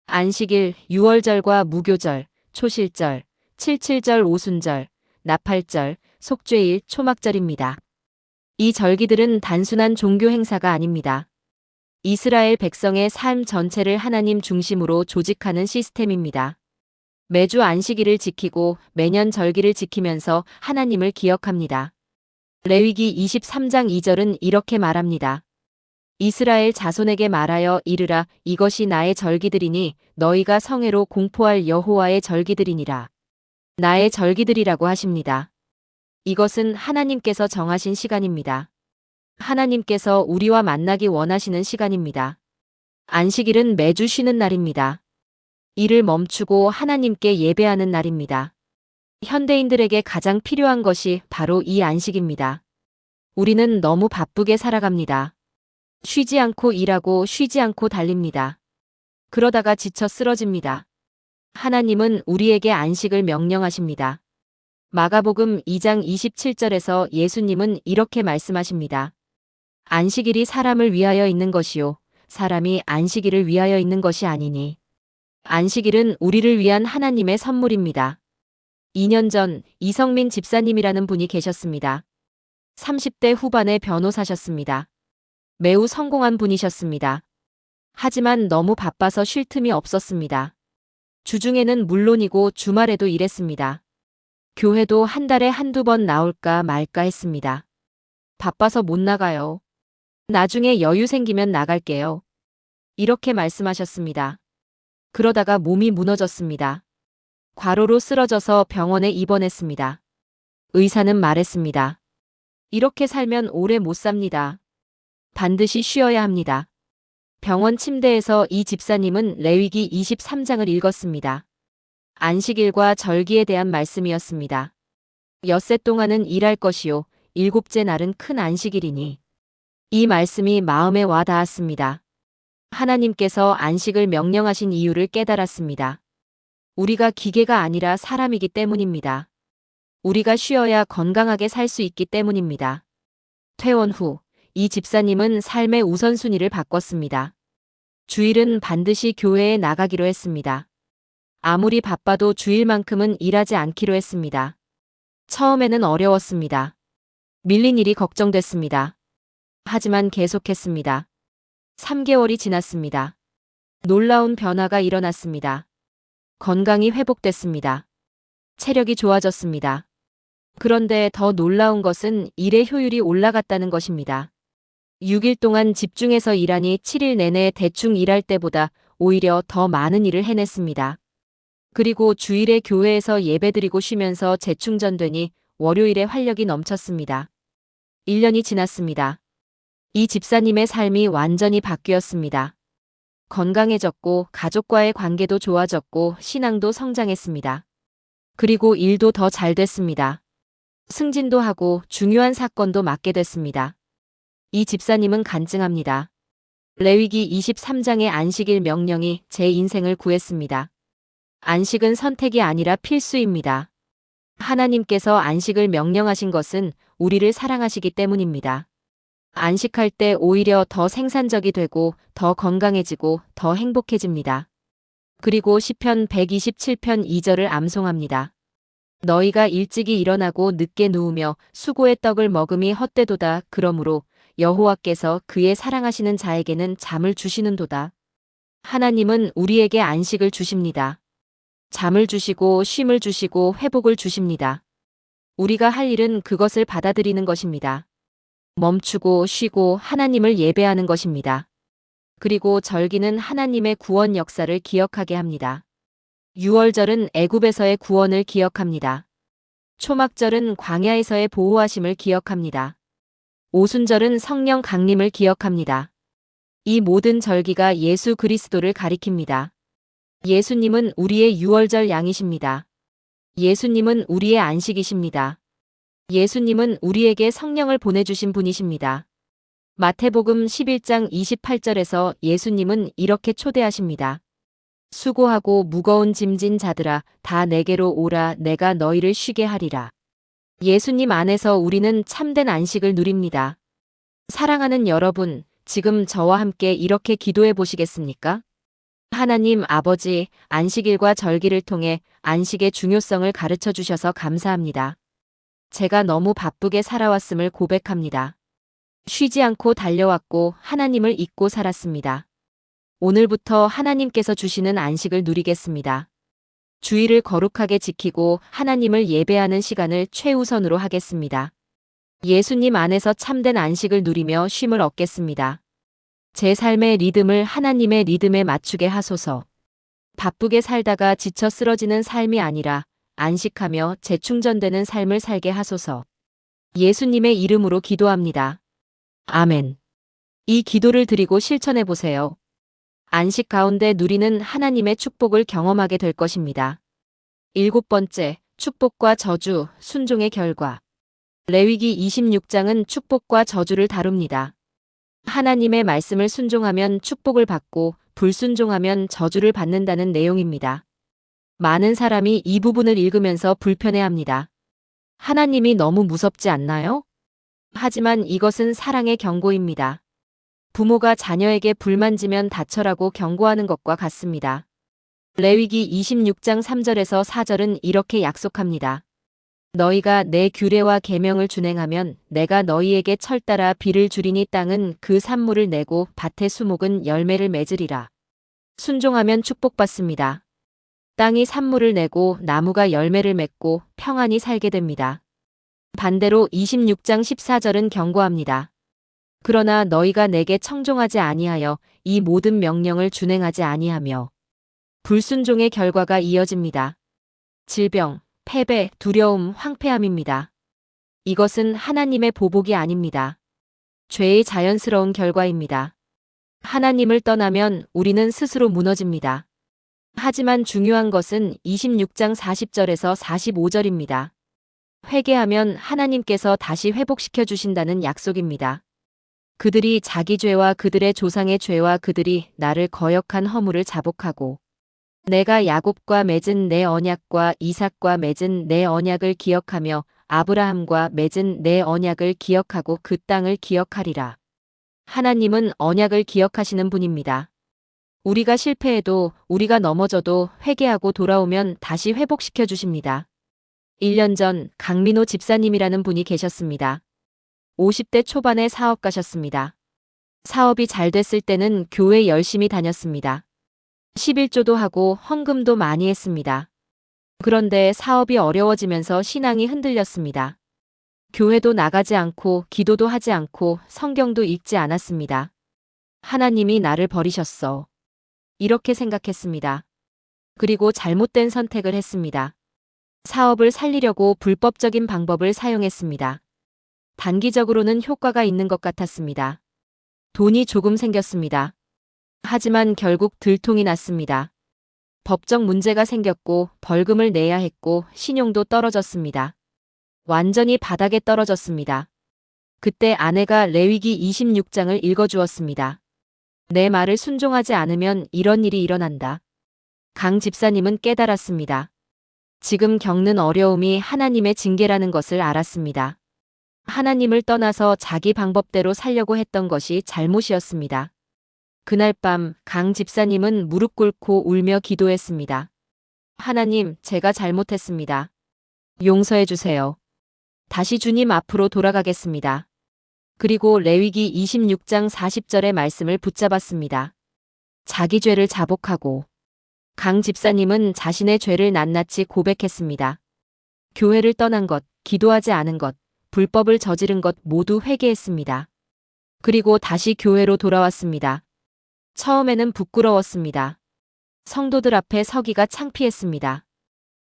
안식일, 유월절과 무교절, 초실절, 칠칠절 오순절, 나팔절, 속죄일, 초막절입니다. 이 절기들은 단순한 종교 행사가 아닙니다. 이스라엘 백성의 삶 전체를 하나님 중심으로 조직하는 시스템입니다. 매주 안식일을 지키고 매년 절기를 지키면서 하나님을 기억합니다. 레위기 23장 2절은 이렇게 말합니다. 이스라엘 자손에게 말하여 이르라 이것이 나의 절기들이니 너희가 성회로 공포할 여호와의 절기들이니라. 나의 절기들이라고 하십니다. 이것은 하나님께서 정하신 시간입니다. 하나님께서 우리와 만나기 원하시는 시간입니다. 안식일은 매주 쉬는 날입니다. 일을 멈추고 하나님께 예배하는 날입니다. 현대인들에게 가장 필요한 것이 바로 이 안식입니다. 우리는 너무 바쁘게 살아갑니다. 쉬지 않고 일하고 쉬지 않고 달립니다. 그러다가 지쳐 쓰러집니다. 하나님은 우리에게 안식을 명령하십니다. 마가복음 2장 27절에서 예수님은 이렇게 말씀하십니다. 안식일이 사람을 위하여 있는 것이요 사람이 안식일을 위하여 있는 것이 아니니. 안식일은 우리를 위한 하나님의 선물입니다. 2년 전 이성민 집사님이라는 분이 계셨습니다. 30대 후반의 변호사셨습니다. 매우 성공한 분이셨습니다. 하지만 너무 바빠서 쉴 틈이 없었습니다. 주중에는 물론이고 주말에도 일했습니다. 교회도 한 달에 한두 번 나올까 말까 했습니다. 바빠서 못 나가요. 나중에 여유 생기면 나갈게요. 이렇게 말씀하셨습니다. 그러다가 몸이 무너졌습니다. 과로로 쓰러져서 병원에 입원했습니다. 의사는 말했습니다. 이렇게 살면 오래 못 삽니다. 반드시 쉬어야 합니다. 병원 침대에서 이 집사님은 레위기 23장을 읽었습니다. 안식일과 절기에 대한 말씀이었습니다. 엿새 동안은 일할 것이요 7째 날은 큰 안식일이니. 이 말씀이 마음에 와 닿았습니다. 하나님께서 안식을 명령하신 이유를 깨달았습니다. 우리가 기계가 아니라 사람이기 때문입니다. 우리가 쉬어야 건강하게 살 수 있기 때문입니다. 퇴원 후 이 집사님은 삶의 우선순위를 바꿨습니다. 주일은 반드시 교회에 나가기로 했습니다. 아무리 바빠도 주일만큼은 일하지 않기로 했습니다. 처음에는 어려웠습니다. 밀린 일이 걱정됐습니다. 하지만 계속했습니다. 3개월이 지났습니다. 놀라운 변화가 일어났습니다. 건강이 회복됐습니다. 체력이 좋아졌습니다. 그런데 더 놀라운 것은 일의 효율이 올라갔다는 것입니다. 6일 동안 집중해서 일하니 7일 내내 대충 일할 때보다 오히려 더 많은 일을 해냈습니다. 그리고 주일에 교회에서 예배드리고 쉬면서 재충전되니 월요일에 활력이 넘쳤습니다. 1년이 지났습니다. 이 집사님의 삶이 완전히 바뀌었습니다. 건강해졌고 가족과의 관계도 좋아졌고 신앙도 성장했습니다. 그리고 일도 더 잘 됐습니다. 승진도 하고 중요한 사건도 맡게 됐습니다. 이 집사님은 간증합니다. 레위기 23장의 안식일 명령이 제 인생을 구했습니다. 안식은 선택이 아니라 필수입니다. 하나님께서 안식을 명령하신 것은 우리를 사랑하시기 때문입니다. 안식할 때 오히려 더 생산적이 되고 더 건강해지고 더 행복해집니다. 그리고 시편 127편 2절을 암송합니다. 너희가 일찍이 일어나고 늦게 누우며 수고의 떡을 먹음이 헛되도다. 그러므로 여호와께서 그의 사랑하시는 자에게는 잠을 주시는도다. 하나님은 우리에게 안식을 주십니다. 잠을 주시고 쉼을 주시고 회복을 주십니다. 우리가 할 일은 그것을 받아들이는 것입니다. 멈추고 쉬고 하나님을 예배하는 것입니다. 그리고 절기는 하나님의 구원 역사를 기억하게 합니다. 유월절은 애굽에서의 구원을 기억합니다. 초막절은 광야에서의 보호하심을 기억합니다. 오순절은 성령 강림을 기억합니다. 이 모든 절기가 예수 그리스도를 가리킵니다. 예수님은 우리의 유월절 양이십니다. 예수님은 우리의 안식이십니다. 예수님은 우리에게 성령을 보내주신 분이십니다. 마태복음 11장 28절에서 예수님은 이렇게 초대하십니다. 수고하고 무거운 짐진 자들아 다 내게로 오라 내가 너희를 쉬게 하리라. 예수님 안에서 우리는 참된 안식을 누립니다. 사랑하는 여러분, 지금 저와 함께 이렇게 기도해 보시겠습니까? 하나님 아버지, 안식일과 절기를 통해 안식의 중요성을 가르쳐 주셔서 감사합니다. 제가 너무 바쁘게 살아왔음을 고백합니다. 쉬지 않고 달려왔고 하나님을 잊고 살았습니다. 오늘부터 하나님께서 주시는 안식을 누리겠습니다. 주의를 거룩하게 지키고 하나님을 예배하는 시간을 최우선으로 하겠습니다. 예수님 안에서 참된 안식을 누리며 쉼을 얻겠습니다. 제 삶의 리듬을 하나님의 리듬에 맞추게 하소서. 바쁘게 살다가 지쳐 쓰러지는 삶이 아니라 안식하며 재충전되는 삶을 살게 하소서. 예수님의 이름으로 기도합니다. 아멘. 이 기도를 드리고 실천해 보세요. 안식 가운데 누리는 하나님의 축복을 경험하게 될 것입니다. 7번째, 축복과 저주, 순종의 결과. 레위기 26장은 축복과 저주를 다룹니다. 하나님의 말씀을 순종하면 축복을 받고 불순종하면 저주를 받는다는 내용입니다. 많은 사람이 이 부분을 읽으면서 불편해합니다. 하나님이 너무 무섭지 않나요? 하지만 이것은 사랑의 경고입니다. 부모가 자녀에게 불만지면 다쳐라고 경고하는 것과 같습니다. 레위기 26장 3절에서 4절은 이렇게 약속합니다. 너희가 내 규례와 계명을 준행하면 내가 너희에게 철따라 비를 주리니 땅은 그 산물을 내고 밭의 수목은 열매를 맺으리라. 순종하면 축복받습니다. 땅이 산물을 내고 나무가 열매를 맺고 평안히 살게 됩니다. 반대로 26장 14절은 경고합니다. 그러나 너희가 내게 청종하지 아니하여 이 모든 명령을 준행하지 아니하며 불순종의 결과가 이어집니다. 질병, 패배, 두려움, 황폐함입니다. 이것은 하나님의 보복이 아닙니다. 죄의 자연스러운 결과입니다. 하나님을 떠나면 우리는 스스로 무너집니다. 하지만 중요한 것은 26장 40절에서 45절입니다. 회개하면 하나님께서 다시 회복시켜 주신다는 약속입니다. 그들이 자기 죄와 그들의 조상의 죄와 그들이 나를 거역한 허물을 자복하고 내가 야곱과 맺은 내 언약과 이삭과 맺은 내 언약을 기억하며 아브라함과 맺은 내 언약을 기억하고 그 땅을 기억하리라. 하나님은 언약을 기억하시는 분입니다. 우리가 실패해도 우리가 넘어져도 회개하고 돌아오면 다시 회복시켜 주십니다. 1년 전 강민호 집사님이라는 분이 계셨습니다. 50대 초반에 사업 가셨습니다. 사업이 잘 됐을 때는 교회 열심히 다녔습니다. 11조도 하고 헌금도 많이 했습니다. 그런데 사업이 어려워지면서 신앙이 흔들렸습니다. 교회도 나가지 않고 기도도 하지 않고 성경도 읽지 않았습니다. 하나님이 나를 버리셨어. 이렇게 생각했습니다. 그리고 잘못된 선택을 했습니다. 사업을 살리려고 불법적인 방법을 사용했습니다. 단기적으로는 효과가 있는 것 같았습니다. 돈이 조금 생겼습니다. 하지만 결국 들통이 났습니다. 법적 문제가 생겼고 벌금을 내야 했고 신용도 떨어졌습니다. 완전히 바닥에 떨어졌습니다. 그때 아내가 레위기 26장을 읽어주었습니다. 내 말을 순종하지 않으면 이런 일이 일어난다. 강 집사님은 깨달았습니다. 지금 겪는 어려움이 하나님의 징계라는 것을 알았습니다. 하나님을 떠나서 자기 방법대로 살려고 했던 것이 잘못이었습니다. 그날 밤 강 집사님은 무릎 꿇고 울며 기도했습니다. 하나님, 제가 잘못했습니다. 용서해 주세요. 다시 주님 앞으로 돌아가겠습니다. 그리고 레위기 26장 40절의 말씀을 붙잡았습니다. 자기 죄를 자복하고 강 집사님은 자신의 죄를 낱낱이 고백했습니다. 교회를 떠난 것, 기도하지 않은 것, 불법을 저지른 것 모두 회개했습니다. 그리고 다시 교회로 돌아왔습니다. 처음에는 부끄러웠습니다. 성도들 앞에 서기가 창피했습니다.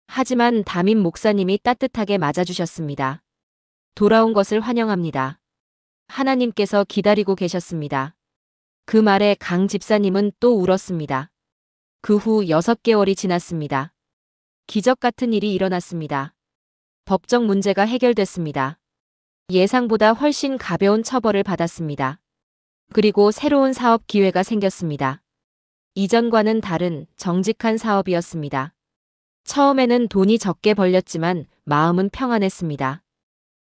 하지만 담임 목사님이 따뜻하게 맞아주셨습니다. 돌아온 것을 환영합니다. 하나님께서 기다리고 계셨습니다. 그 말에 강 집사님은 또 울었습니다. 그 후 6개월이 지났습니다. 기적 같은 일이 일어났습니다. 법적 문제가 해결됐습니다. 예상보다 훨씬 가벼운 처벌을 받았습니다. 그리고 새로운 사업 기회가 생겼습니다. 이전과는 다른 정직한 사업이었습니다. 처음에는 돈이 적게 벌렸지만 마음은 평안했습니다.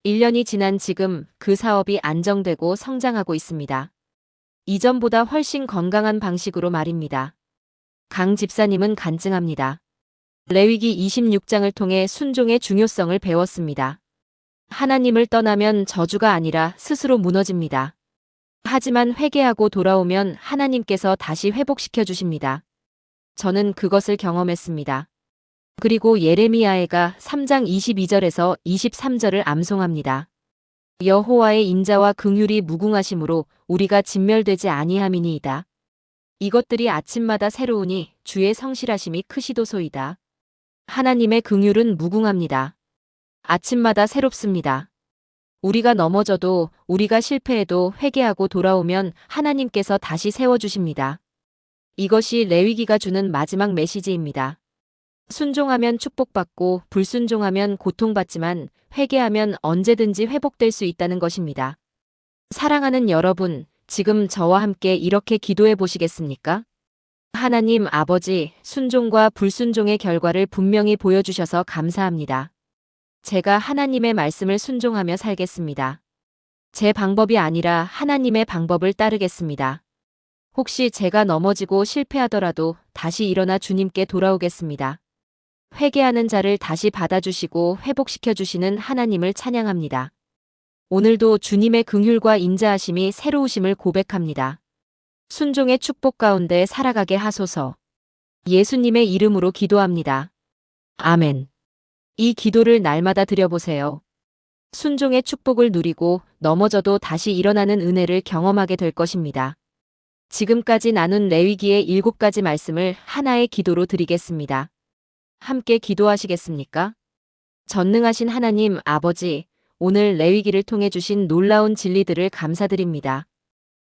1년이 지난 지금 그 사업이 안정되고 성장하고 있습니다. 이전보다 훨씬 건강한 방식으로 말입니다. 강 집사님은 간증합니다. 레위기 26장을 통해 순종의 중요성을 배웠습니다. 하나님을 떠나면 저주가 아니라 스스로 무너집니다. 하지만 회개하고 돌아오면 하나님께서 다시 회복시켜 주십니다. 저는 그것을 경험했습니다. 그리고 예레미야가 3장 22절에서 23절을 암송합니다. 여호와의 인자와 긍휼이 무궁하심으로 우리가 진멸되지 아니함이니이다. 이것들이 아침마다 새로우니 주의 성실하심이 크시도소이다. 하나님의 긍휼은 무궁합니다. 아침마다 새롭습니다. 우리가 넘어져도 우리가 실패해도 회개하고 돌아오면 하나님께서 다시 세워주십니다. 이것이 레위기가 주는 마지막 메시지입니다. 순종하면 축복받고 불순종하면 고통받지만 회개하면 언제든지 회복될 수 있다는 것입니다. 사랑하는 여러분, 지금 저와 함께 이렇게 기도해 보시겠습니까? 하나님 아버지, 순종과 불순종의 결과를 분명히 보여주셔서 감사합니다. 제가 하나님의 말씀을 순종하며 살겠습니다. 제 방법이 아니라 하나님의 방법을 따르겠습니다. 혹시 제가 넘어지고 실패하더라도 다시 일어나 주님께 돌아오겠습니다. 회개하는 자를 다시 받아주시고 회복시켜 주시는 하나님을 찬양합니다. 오늘도 주님의 긍휼과 인자하심이 새로우심을 고백합니다. 순종의 축복 가운데 살아가게 하소서. 예수님의 이름으로 기도합니다. 아멘. 이 기도를 날마다 드려보세요. 순종의 축복을 누리고 넘어져도 다시 일어나는 은혜를 경험하게 될 것입니다. 지금까지 나눈 레위기의 7가지 말씀을 하나의 기도로 드리겠습니다. 함께 기도하시겠습니까? 전능하신 하나님 아버지, 오늘 레위기를 통해 주신 놀라운 진리들을 감사드립니다.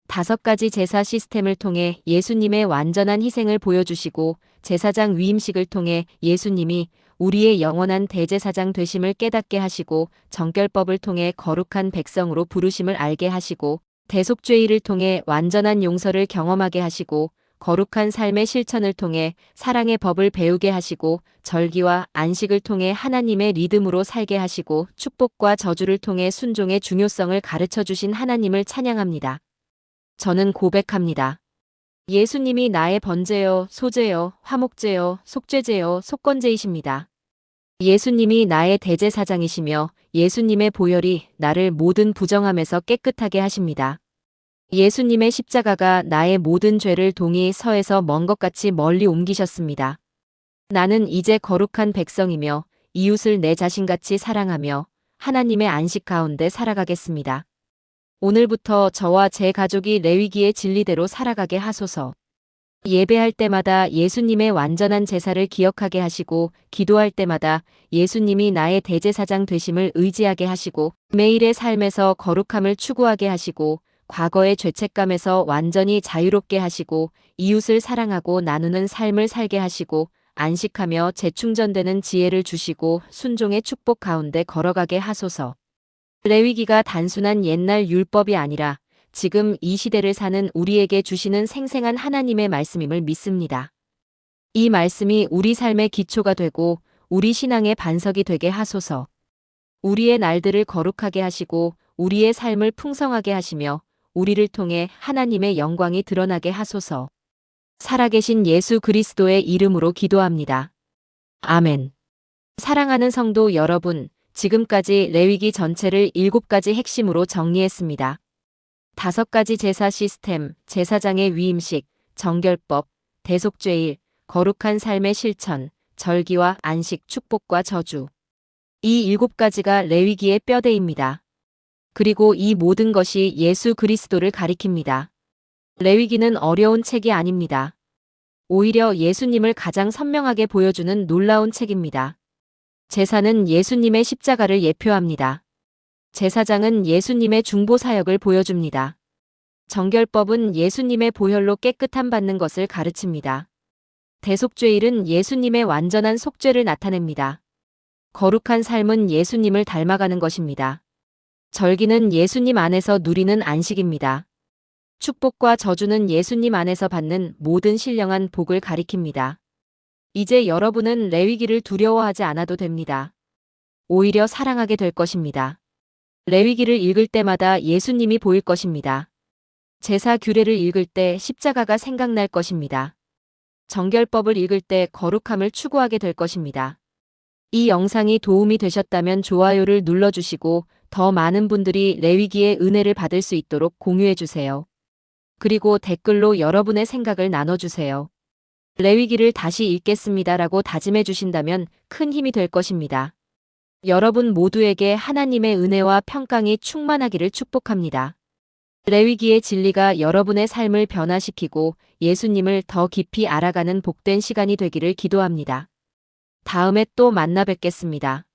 5가지 제사 시스템을 통해 예수님의 완전한 희생을 보여주시고 제사장 위임식을 통해 예수님이 우리의 영원한 대제사장 되심을 깨닫게 하시고 정결법을 통해 거룩한 백성으로 부르심을 알게 하시고 대속죄의를 통해 완전한 용서를 경험하게 하시고 거룩한 삶의 실천을 통해 사랑의 법을 배우게 하시고 절기와 안식을 통해 하나님의 리듬으로 살게 하시고 축복과 저주를 통해 순종의 중요성을 가르쳐 주신 하나님을 찬양합니다. 저는 고백합니다. 예수님이 나의 번제여, 소제여, 화목제여, 속죄제여, 속건제이십니다. 예수님이 나의 대제사장이시며 예수님의 보혈이 나를 모든 부정함에서 깨끗하게 하십니다. 예수님의 십자가가 나의 모든 죄를 동이 서에서 먼 것 같이 멀리 옮기셨습니다. 나는 이제 거룩한 백성이며 이웃을 내 자신같이 사랑하며 하나님의 안식 가운데 살아가겠습니다. 오늘부터 저와 제 가족이 레위기의 진리대로 살아가게 하소서. 예배할 때마다 예수님의 완전한 제사를 기억하게 하시고 기도할 때마다 예수님이 나의 대제사장 되심을 의지하게 하시고 매일의 삶에서 거룩함을 추구하게 하시고 과거의 죄책감에서 완전히 자유롭게 하시고 이웃을 사랑하고 나누는 삶을 살게 하시고 안식하며 재충전되는 지혜를 주시고 순종의 축복 가운데 걸어가게 하소서. 레위기가 단순한 옛날 율법이 아니라 지금 이 시대를 사는 우리에게 주시는 생생한 하나님의 말씀임을 믿습니다. 이 말씀이 우리 삶의 기초가 되고 우리 신앙의 반석이 되게 하소서. 우리의 날들을 거룩하게 하시고 우리의 삶을 풍성하게 하시며 우리를 통해 하나님의 영광이 드러나게 하소서. 살아계신 예수 그리스도의 이름으로 기도합니다. 아멘. 사랑하는 성도 여러분, 지금까지 레위기 전체를 7가지 핵심으로 정리했습니다. 5가지 제사 시스템, 제사장의 위임식, 정결법, 대속죄일, 거룩한 삶의 실천, 절기와 안식, 축복과 저주. 이 7가지가 레위기의 뼈대입니다. 그리고 이 모든 것이 예수 그리스도를 가리킵니다. 레위기는 어려운 책이 아닙니다. 오히려 예수님을 가장 선명하게 보여주는 놀라운 책입니다. 제사는 예수님의 십자가를 예표합니다. 제사장은 예수님의 중보 사역을 보여줍니다. 정결법은 예수님의 보혈로 깨끗함 받는 것을 가르칩니다. 대속죄일은 예수님의 완전한 속죄를 나타냅니다. 거룩한 삶은 예수님을 닮아가는 것입니다. 절기는 예수님 안에서 누리는 안식입니다. 축복과 저주는 예수님 안에서 받는 모든 신령한 복을 가리킵니다. 이제 여러분은 레위기를 두려워하지 않아도 됩니다. 오히려 사랑하게 될 것입니다. 레위기를 읽을 때마다 예수님이 보일 것입니다. 제사 규례를 읽을 때 십자가가 생각날 것입니다. 정결법을 읽을 때 거룩함을 추구하게 될 것입니다. 이 영상이 도움이 되셨다면 좋아요를 눌러주시고 더 많은 분들이 레위기의 은혜를 받을 수 있도록 공유해주세요. 그리고 댓글로 여러분의 생각을 나눠주세요. 레위기를 다시 읽겠습니다라고 다짐해 주신다면 큰 힘이 될 것입니다. 여러분 모두에게 하나님의 은혜와 평강이 충만하기를 축복합니다. 레위기의 진리가 여러분의 삶을 변화시키고 예수님을 더 깊이 알아가는 복된 시간이 되기를 기도합니다. 다음에 또 만나 뵙겠습니다.